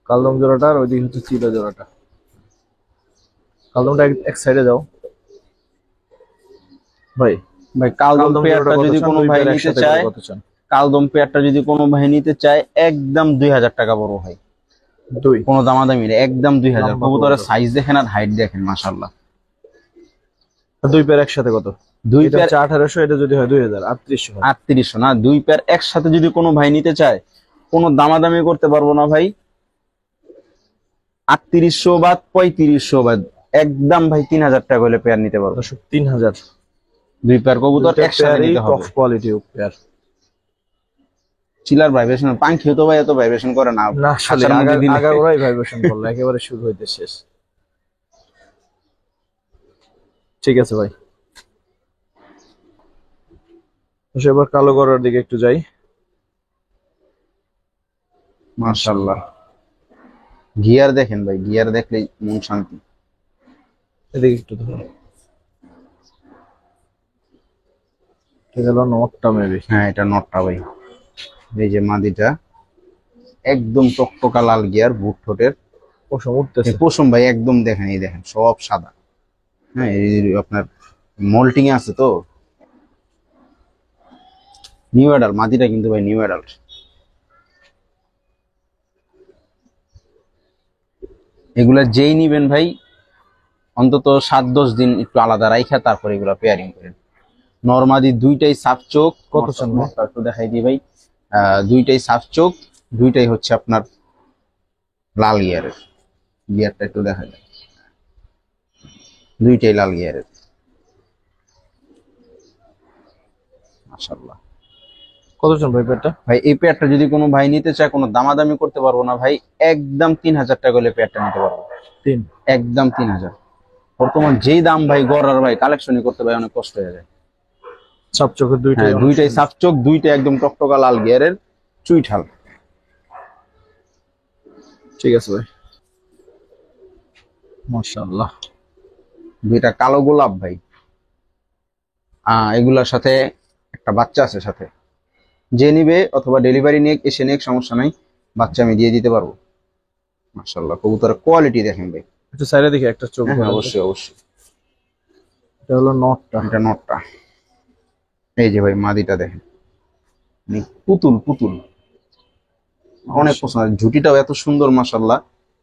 কালদম জোড়াটা আর ওইদিকে হচ্ছে চিলা জোড়াটা। কালদমটা এক সাইডে যাও ভাই। ভাই কালদম কালদম পেয়ারটা জোড়াটা কত যদি চান? কোনো দুই ভাই পেয়ার নিতে একসাথে চায়, কত চান? কালদম পেয়ারটা যদি কোনো ভাই নিতে চায় একদম 2000 টাকা পড়বো ভাই। দুই কোনো দামাদামি নেই, একদম 2000। লম্বা কবুতরের কবুতর। সাইজ দেখেন আর হাইট দেখেন, মাশাআল্লাহ। দুই পেয়ার একসাথে কত? দুই এটা পেয়ার হচ্ছে 1800, এটা যদি হয় 2000, 3800 হয়। 3800 না, দুই পেয়ার একসাথে যদি কোনো ভাই নিতে চায় কোনো দামাদামি করতে পারবো না ভাই। 3800 বা 3500 বা একদম ভাই 3000 টাকা হলে পেয়ার নিতে পারবো। দর্শক 3000, দুই পেয়ার কবুতর দুইটা একসাথে পেয়ারই নিতে টপ হবে। Quality pair. চিলার ভাইব্রেশন, পাঙ্খিও তো ভাই এত ভাইব্রেশন করে না, না আসলে খাঁচার মধ্যে দিলে। আগাগোড়াই ভাইব্রেশন করলো, একেবারে শুরু হইতে শেষ। ঠিক আছে ভাই, এবার কালো গড়ার দিকে একটু যাই। মাশাআল্লাহ, গিয়ার দেখেন ভাই, গিয়ার দেখলেই মন শান্তি। এদিকে একটু ধরো, ঠিক হলো নটটা মেবি। হ্যাঁ এটা নটটা ভাই। এই যে মাদিটা একদম টকটকা লাল গিয়ার, বুট ঠোঁটের। পশম উঠতেছে। এই পশম ভাই একদম দেখেন, এই দেখেন সব সাদা। হ্যাঁ এই যে আপনার মোল্টিং এ আছে তো। নিউ অ্যাডাল্ট মাদিটা কিন্তু ভাই, নিউ অ্যাডাল্ট। এগুলা যেই নিবেন ভাই অন্তত 7-10 দিন একটু আলাদা রাইখা তারপর এগুলা পেয়ারিং করেন। নরমাদি দুইটাই সাফ চোখ। কত চান ভাই? নটটা একটু দেখাই দিই ভাই। দুইটাই সাফ চোখ, দুইটাই হচ্ছে আপনার লাল গিয়ারের। গিয়ারটা একটু দেখা যায়, দুইটাই লাল গিয়ারের। মাশাআল্লাহ। কত চান ভাই পেয়ারটা? ভাই এই পেয়ারটা যদি কোনো ভাই নিতে চায় কোনো দামাদামি করতে পারবো না ভাই, একদম 3000 টাকা হলে পেয়ারটা নিতে পারবো। তিন, একদম 3000। বর্তমান যেই দাম ভাই গড়ার ভাই, কালেকশনই করতে ভাই অনেক কষ্ট হয়ে যায়। সাপ চোখের দুইটাই হ্যাঁ অনেক দুইটাই সুন্দর। সাফ চোখ, দুইটাই একদম টকটকা লাল গিয়ারের চুইঠাল। ঠিক আছে ভাই, মাশাআল্লাহ। দুইটা কালো গোলাপ ভাই। এগুলার সাথে একটা বাচ্চা আছে সাথে, যে নিবে অথবা ডেলিভারি নিয়ে এসে নিয়ে সমস্যা নাই, বাচ্চা আমি দিয়ে দিতে পারবো। মাশাআল্লাহ কবুতরের কোয়ালিটি দেখেন ভাই। একটু সাইডে দেখি একটা চোখ হ্যাঁ ধরেন তো। অবশ্যই অবশ্যই। এটা হলো নটটা। এটা নটটা। এই যে ভাই মাদিটা দেখেন, মানে পুতুল পুতুল, অনেক পছন্দ। ঝুটিটাও এত সুন্দর মাশাআল্লাহ,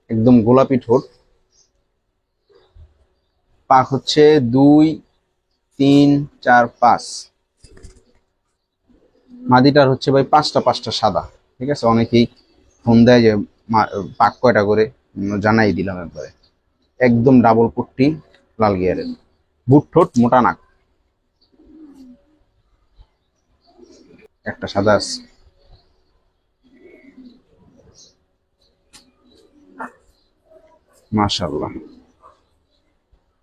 একদম গোলাপি ঠোঁট। পাক হচ্ছে 2, 3, 4, 5। মাদিটার হচ্ছে ভাই 5টা সাদা। ঠিক আছে, অনেকেই ফোন দেয় যে পাক কয়টা করে, জানাই দিলাম একবারে। একদম ডাবল পট্টি লাল গিয়ারের, বুট ঠোঁট, মোটা নাক। একটা সাদা আছে। মাশাআল্লাহ।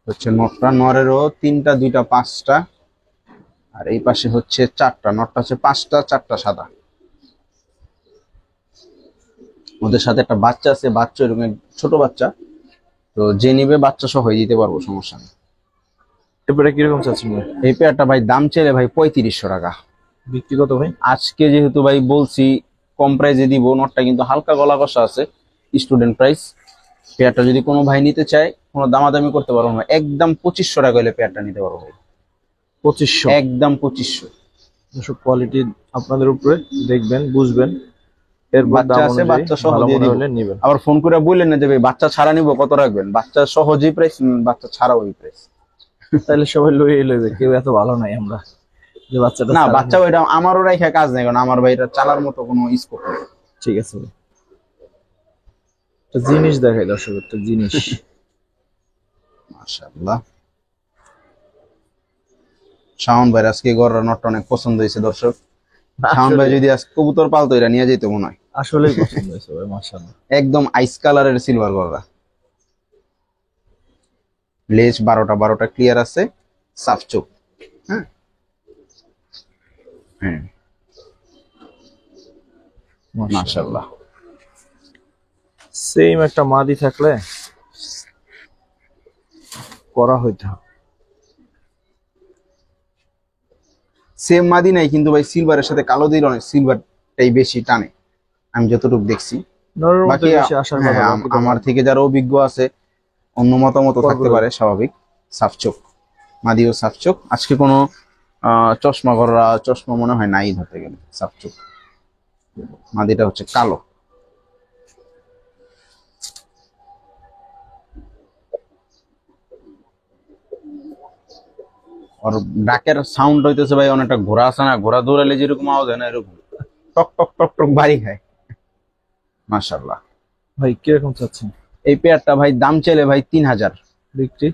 হচ্ছে নটটা, নরেরও 3টা, 2টা, 5টা। আর এই পাশে হচ্ছে 4টা। নটটা হচ্ছে 5টা, 4টা সাদা। ওদের সাথে একটা বাচ্চা আছে, বাচ্চা এরকম ছোট বাচ্চা। তো যে নিবে বাচ্চা সহ দিতে পারবো, সমস্যা নেই। এরপরে কিরকম চাচ্ছেন ভাই? এই পেয়ারটা ভাই দাম চাইলে ভাই 3500 টাকা। বিক্রি কত ভাই? আজকে যেহেতু ভাই বলছি কম প্রাইসে দিব, নটটা কিন্তু হালকা গলা কষা আছে, স্টুডেন্ট প্রাইস। পেয়ারটা যদি কোনো ভাই নিতে চায় কোনো দামাদামি করতে পারবো না, একদম 2500 টাকা হলে পেয়ারটা নিতে পারবো ভাই। 2500? একদম 2500। এসব কোয়ালিটি আপনাদের উপরে, দেখবেন বুঝবেন, এরপর বাচ্চা দাম আছে, অনুযায়ী বাচ্চা সহ ভালো দিয়ে মনে দিব। হলে নেবেন। আবার ফোন করে বললেন না যে ভাই বাচ্চা ছাড়া নিবো, কত রাখবেন? বাচ্চা সহ যে প্রাইস, বাচ্চা ছাড়া ওই প্রাইস। তাহলে সবাই লইয়ে লইবে, কেউ এত ভালো নাই আমরা যে বাচ্চাটা না ছাড়া বাচ্চা নিব। ওইটা আমারও রেখে কাজ নেই, কারণ আমার ভাই এটা চালার মতো কোনো স্কোপ নেই। ঠিক আছে ভাই, একটা জিনিস দেখাই দর্শক, একটা জিনিস। মাশাআল্লাহ। শাওন ভাই আজকে গড়ার নটটা অনেক পছন্দ হয়েছে দর্শক। শাওন ভাই যদি আজকে কবুতর পালতো এটা নিয়ে যেত মনে হয়। আসলেই পছন্দ হয়েছে ভাই, মাশাআল্লাহ। একদম আইস কালারের সিলভার গড়া, লেজ 12টা ক্লিয়ার আছে, সাফ চোখ। হ্যাঁ হ্যাঁ মাশাআল্লাহ। সেম একটা মাদি থাকলে করা হইতো। সেম মাদি নাই কিন্তু ভাই সিলভারের সাথে কালো দিল অনেক, সিলভারটাই বেশি টানে আমি যতটুকু দেখছি। নরের মধ্যে বাকি বেশি আসার কথা, হ্যাঁ, বাকিটা আমার থেকে যারা অভিজ্ঞ আছে অন্য মতামত থাকতে পারে, স্বাভাবিক। সাফ চোখ, মাদিও সাফ চোখ। আজকে কোনো চশমা গড়া চশমা মনে হয় নাই ধরতে গেলে। সাফ চোখ, মাদিটা হচ্ছে কালো। আর ডাকের সাউন্ড হইতেছে ভাই অনেকটা ঘোড়া আছে না, ঘোড়া দৌড়ালে যেরকম আওয়াজ হয় না, এরকম টক টক টক টক বাড়ি খায়। মাশাআল্লাহ। ভাই কিরকম চাচ্ছেন? এই পেয়ারটা ভাই দাম চাইলে ভাই 3000, বিক্রি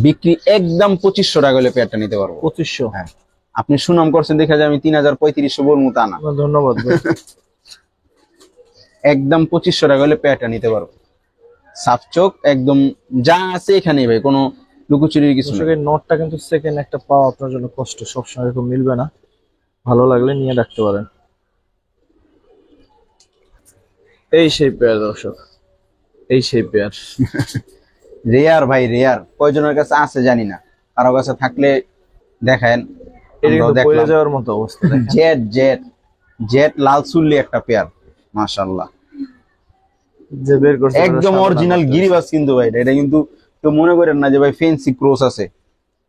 বিক্রি একদম 2500 টাকা হলে পেয়ারটা নিতে পারবো। 2500? হ্যাঁ, আপনি সুনাম করছেন দেখা যায় আমি 3000 3500 বলবো তা না। ধন্যবাদ ভাই। একদম 2500 টাকা হলে পেয়ারটা নিতে পারবো। সাফ চোখ একদম, যা আছে এখানে ভাই, কোনো লুকোচুরির কিছু নেই। নটটা কিন্তু সেকেন্ড একটা পাওয়া আপনার জন্য কষ্ট, সবসময় এরকম মিলবে না। ভালো লাগলে নিয়ে রাখতে পারেন। এই সেই পেয়ার দর্শক, এই সেই পেয়ার। রেয়ার ভাই, রেয়ার। কয়জনের কাছে আছে জানি না, কারো কাছে থাকলে দেখেন। এটা কিন্তু পড়ে যাওয়ার মতো অবস্থা। জেট জেট জেট লাল সুল্লি একটা পেয়ার, মাশাআল্লাহ। যে বের করছে একদম অরিজিনাল গিরিবাস কিন্তু ভাই। এটা কিন্তু কেউ মনে করেন না যে ভাই ফেন্সি ক্রস আছে।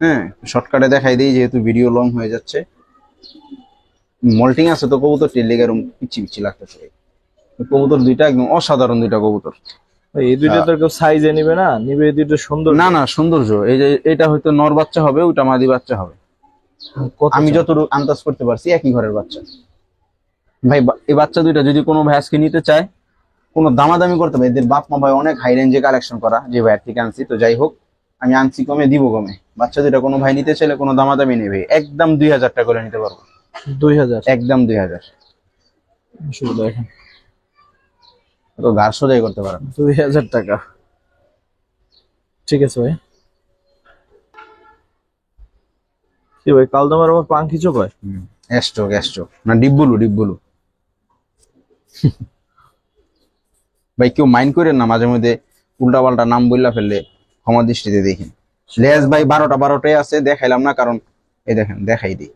হ্যাঁ, শর্টকাটে দেখাই দিই যেহেতু ভিডিও লং হয়ে যাচ্ছে। মল্টিং আছে তো কবুতর টেলিগার পিচ্ছি পিচ্ছি লাগতেছে ভাই। কবুতর দুইটা একদম অসাধারণ দুইটা কবুতর। ভাই এই দুইটা তো কেউ সাইজে নিবে না, নিবে এই দুইটা সুন্দর। না না, সৌন্দর্য। এই যে এটা হয়তো নর বাচ্চা হবে, ওইটা মাদি বাচ্চা হবে। আমি যতটুকু আন্দাজ করতে পারছি একই ঘরের বাচ্চা ভাই। এই বাচ্চা দুইটা যদি কোনো ভাই আজকে নিতে চায়, কোনো দামাদামি করতে পারে। এদের বাপ মা ভাই অনেক হাই রেঞ্জে কালেকশন করা, যে ভাইয়ের থেকে আনছি। তো যাই হোক, আমি আনছি কমে, দিব কমে। বাচ্চা দুইটা কোনো ভাই নিতে চাইলে কোনো দামাদামি নেবে, একদম 2000 টাকা করে নিতে পারবো। 2000? একদম 2000। শুধু দেখেন, তো ঘর সোজাই করতে পারেন। 2000 টাকা। ঠিক আছে ভাই। কি ভাই, কালদমের আবার পাঙ্কি চোখ হয়? এস্ট্রোক এস্ট্রোক না, ডিব্বুলু ডিব্বুলু। ভাই কেউ মাইন্ড করেন না, মাঝে মধ্যে উল্টা পাল্টা নাম বললা ফেললে ক্ষমা দৃষ্টিতে দেখেন। লেজ ভাই 12টাই আছে, দেখাইলাম না কারণ এই দেখেন, দেখাই দিই।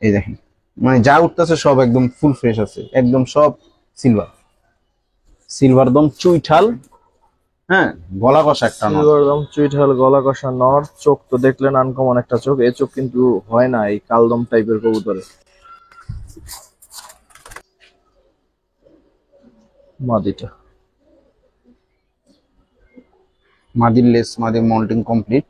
এই দেখেন, মানে যা উঠতেছে সব একদম ফুল ফ্রেশ আছে, একদম সব সিলভার। সিলভার দম চুইঠাল। হ্যাঁ, গলা কষা একটা নর। সিলভার দম চুইঠাল গলা কষা নর। চোখ তো দেখলেন আনকমন একটা চোখ। এই চোখ কিন্তু হয় না এই কালদম টাইপের কবুতরে। মাদিটা, মাদির লেস, মাদির মল্টিং কমপ্লিট।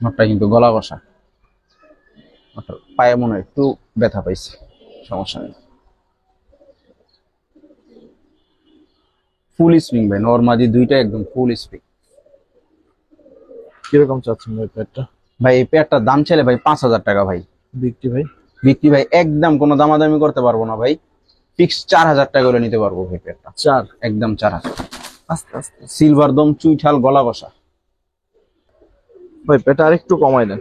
নরটা কিন্তু গলা কষা। নরটার পায়ে মনে হয় একটু ব্যথা পাইছে, সমস্যা নেই। ফুল স্প্রিং ভাই, নর মাদি দুইটা একদম ফুল স্প্রিং। কিরকম চাচ্ছেন ভাই পেয়ারটা? ভাই এই পেয়ারটার দাম চাইলে ভাই 5000 টাকা ভাই। বিক্রি ভাই? বিক্রি ভাই একদম কোনো দামাদামি করতে পারবো না ভাই। ফিক্স 4000 টাকা করে নিতে পারবো ভাই পেয়ারটা। 4? একদম 4000। আস্তে আস্তে। সিলভার দম চুইঠাল গলা কষা। ভাই পেটা আরেকটু কমাই দেন।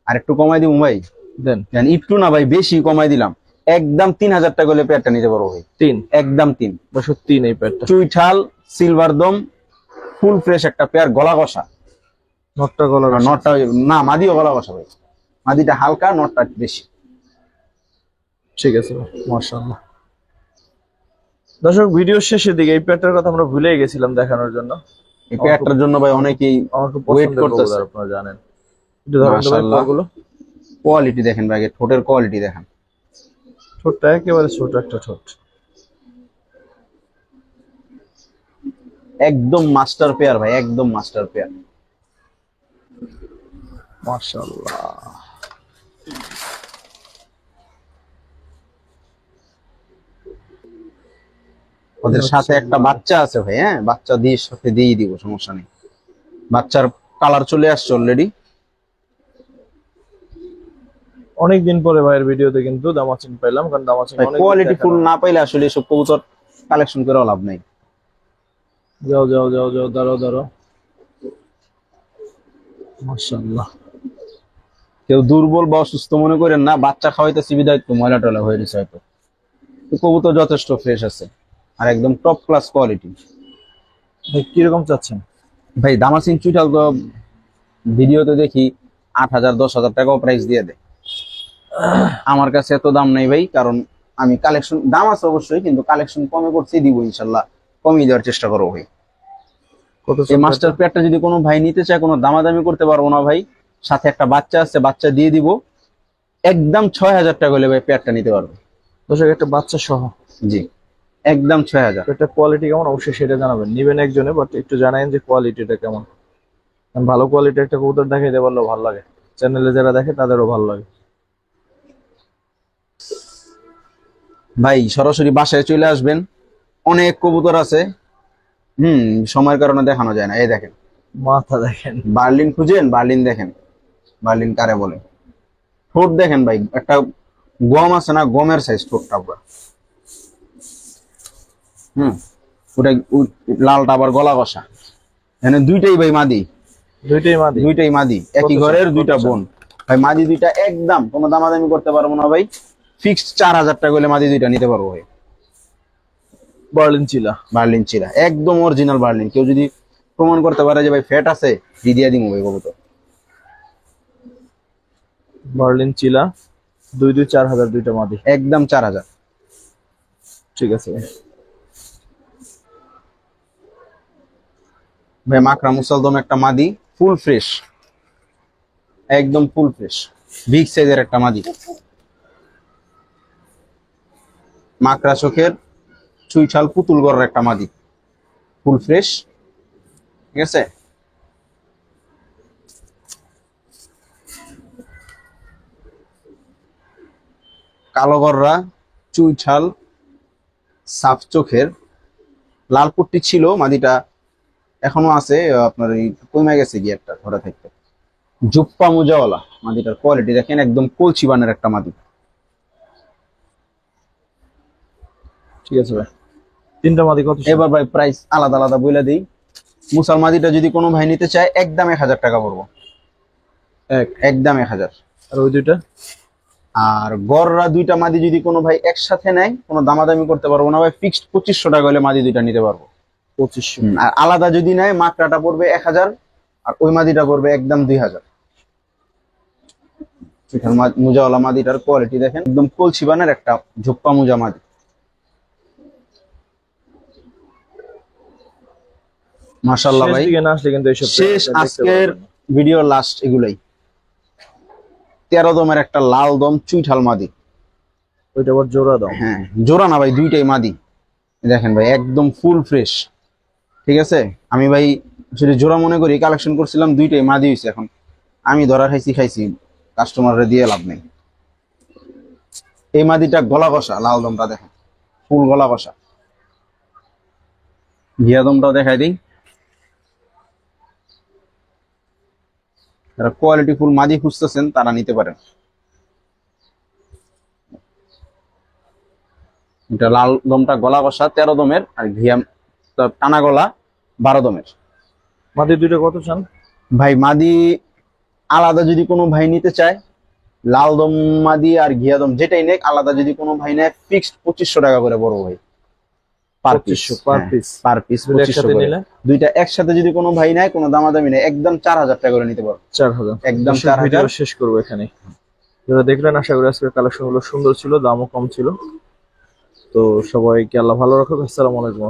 আর একটু কমাই দিব ভাই? দেন। একটু না ভাই, বেশি কমাই দিলাম। একদম 3000 টাকা হলে পেয়ারটা নিতে পারবো ভাই। 3? একদম 3। 3 এই পেয়ারটা। চুইঠাল সিলভার দম ফুল ফ্রেশ একটা পেয়ার, গলা কষা। নটটা গলা কষা? নটটা না, মাদিও গলা কষা ভাই। মাদিটা হালকা, নটটা বেশি। ঠিক আছে ভাই, মাশাআল্লাহ। দর্শক ভিডিও শেষের দিকে এই পেয়ারটার কথা আমরা ভুলেই গেছিলাম দেখানোর জন্য। এই পেয়ারটার জন্য ভাই অনেকেই আমার খুব ওয়েট পছন্দের করতেছে, কবুতর, আপনারা জানেন। একটু ধরেন তো ভাই মাশাআল্লাহ। পাগুলো। কোয়ালিটি দেখেন ভাই, আগে ঠোঁটের কোয়ালিটি দেখেন। ঠোঁটটা একেবারে ছোট একটা ঠোঁট। একদম মাস্টার পেয়ার ভাই, একদম মাস্টার পেয়ার। মাশাআল্লাহ। ওদের সাথে একটা বাচ্চা আছে ভাই। হ্যাঁ, বাচ্চা দিয়ে সাথে দিয়ে দিব, সমস্যা নেই। বাচ্চার কালার চলে আসছে অলরেডি। অনেকদিন পরে ভাইয়ের ভিডিওতে কিন্তু দামাচিন পাইলাম, কারণ দামাচিন অনেক কোয়ালিটি ফুল না পাইলে আসলে এসব কবুতর কালেকশন করে লাভ নাই। যাও যাও যাও যাও, দাঁড়াও দাঁড়াও। মাশাআল্লাহ। কেউ দুর্বল বা অসুস্থ মনে করেন না, বাচ্চা খাওয়াইতেছি বিদায় একটু ময়লা টলা হয়ে গেছে হয়তো। কবুতর যথেষ্ট ফ্রেশ আছে আর একদম টপ ক্লাস কোয়ালিটি। ভাই কিরকম চাচ্ছেন? ভাই দামাসিন চুইঠাল তো ভিডিওতে দেখি 8000 10,000 টাকাও প্রাইস দিয়ে দেয়। আমার কাছে এত দাম নেই ভাই, কারণ আমি কালেকশন দাম আছে অবশ্যই, কিন্তু কালেকশন কমে করছি, দিব ইনশাল্লাহ, কমিয়ে দেওয়ার চেষ্টা করবো ভাই। কত এই মাস্টার পেয়ারটা যদি কোনো ভাই নিতে চায়, কোনো দামাদামি করতে পারবো না ভাই, সাথে একটা বাচ্চা আছে, বাচ্চা দিয়ে দিব, একদম 6,000 টাকা হলে ভাই পেয়ারটা নিতে পারবো। দর্শক একটা বাচ্চা সহ, জি একদম 6,000। এটা কোয়ালিটি কেমন অবশ্যই সেটা জানাবেন, নিবেন একজনে, বাট একটু জানাবেন যে কোয়ালিটিটা কেমন। কারণ ভালো কোয়ালিটির একটা কবুতর দেখাইতে পারলেও ভালো লাগে, চ্যানেলে যারা দেখে তাদেরও ভালো লাগে। ভাই সরাসরি বাসায় চলে আসবেন, অনেক কবুতর আছে, সময়ের কারণে দেখানো যায় না। এই দেখেন মাথা দেখেন, বার্লিন খুঁজেন, বার্লিন দেখেন, বার্লিন কারে বলে। ঠোঁট দেখেন ভাই, একটা গম আছে না, গমের সাইজ ঠোঁটটা পুরো। ওটা লালটা আবার গলা কষা। এখানে দুইটাই ভাই মাদি, দুইটাই মাদি। দুইটাই মাদি, একই কত ঘরের কত দুইটা চান? বোন ভাই। মাদি দুইটা একদম কোনো দামাদামি করতে পারবো না ভাই, ফিক্সড 4,000 টাকা হলে মাদি দুইটা নিতে পারবো ভাই। বার্লিন চিলা, বার্লিন চিলা, একদম অরিজিনাল বার্লিন। কেউ যদি প্রমাণ করতে পারে যে ভাই ফ্যাট আছে, দিয়ে দিব ভাই কবুতর। বার্লিন চিলা, 2-4 হাজার দুইটা মাদি, একদম 4,000। ঠিক আছে। ভাই মাকড়া মুসালদম একটা মাদি, ফুল ফ্রেশ, একদম ফুল ফ্রেশ, বিগ সাইজের একটা মাদি। মাকড়া চোখের, চুইঠাল পুতুল গড়ের একটা মাদি, ফুল ফ্রেশ, ঠিক আছে। কালো গররা, চুইঠাল, সাফ চোখের, লাল পট্টি ছিল মাদিটা, এখনো আছে, আপনার এই কমে গেছে গিয়ে একটা ধরা থাকতে। জুপ্পা মুজাওয়ালা মাদিটার কোয়ালিটি দেখেন, একদম কলসি বানের একটা মাদি। ঠিক আছে ভাই, তিনটা মাদি কত? এবার ভাই প্রাইস আলাদা আলাদা বলে দিই। মুসাল মাদিটা যদি কোনো ভাই নিতে চায়, একদম 1,000 টাকা পড়বো, একদম 1,000। আর ওই দুইটা? আর গররা দুইটা মাদি যদি কোনো ভাই একসাথে নেয়, কোনো দামাদামি করতে পারবো না ভাই, ফিক্সড 2,500 টাকা হলে মাদি দুইটা নিতে পারবো। 2500। আর আলাদা যদি নেয়, মাকড়াটা পড়বে 1,000, আর ওই মাদিটা পড়বে একদম 2,000। মুজাওয়ালা মাদিটার কোয়ালিটি দেখেন, একদম কলসি বানের একটা ঝুপ্পা মুজা মাদি। মাশাআল্লাহ ভাই, শেষ দিকে না আসলে কিন্তু এইসব শেষ দেখতে আজকের পারবেন না। ভিডিও লাস্ট এগুলাই। 13 দমের একটা লাল দম চুইঠাল মাদি, ওইটা আবার জোড়া দাও। হ্যাঁ জোড়া না ভাই, দুইটাই মাদি। দেখেন ভাই একদম ফুল ফ্রেশ, ঠিক আছে। আমি ভাই আসলে জোড়া মনে করি কালেকশন করছিলাম, দুইটাই মাদি হয়েছে। এখন আমি ধরা খাইছি, কাস্টমাররা দিয়ে লাভ নেই। এই মাদিটা গলা কষা, লাল দমটা দেখেন ফুল গলা কষা। ঘিয়া দমটাও দেখাই দিই, যারা কোয়ালিটি ফুল মাদি খুঁজতেছেন তারা নিতে পারেন। এটা লাল দমটা গলা কষা 13 দমের, আর ঘিয়া টানা গলা 12 দমের। মাদি দুইটা কত চান ভাই মাদি আলাদা যদি কোনো ভাই নিতে চায়, লাল দম মাদি আর ঘিয়া দম যেটাই নেক আলাদা যদি কোনো ভাই নেয়, ফিক্সড 2,500 টাকা করে বড় ভাই, per piece. 2500 per piece. Per piece 2,500 করে। দুইটা একসাথে যদি কোনো ভাই নেয়, কোনো দামাদামি নেই, একদম 4,000 টাকা করে নিতে পারো। 4000। একদম দর্শক, 4,000। ভিডিও শেষ করবো এখানে। যারা দেখলেন, আশা করি আজকের কালেকশন গুলো সুন্দর ছিল, দামও কম ছিল। তো সবাইকে আল্লাহ ভালো রাখুক। আসসালামু আলাইকুম।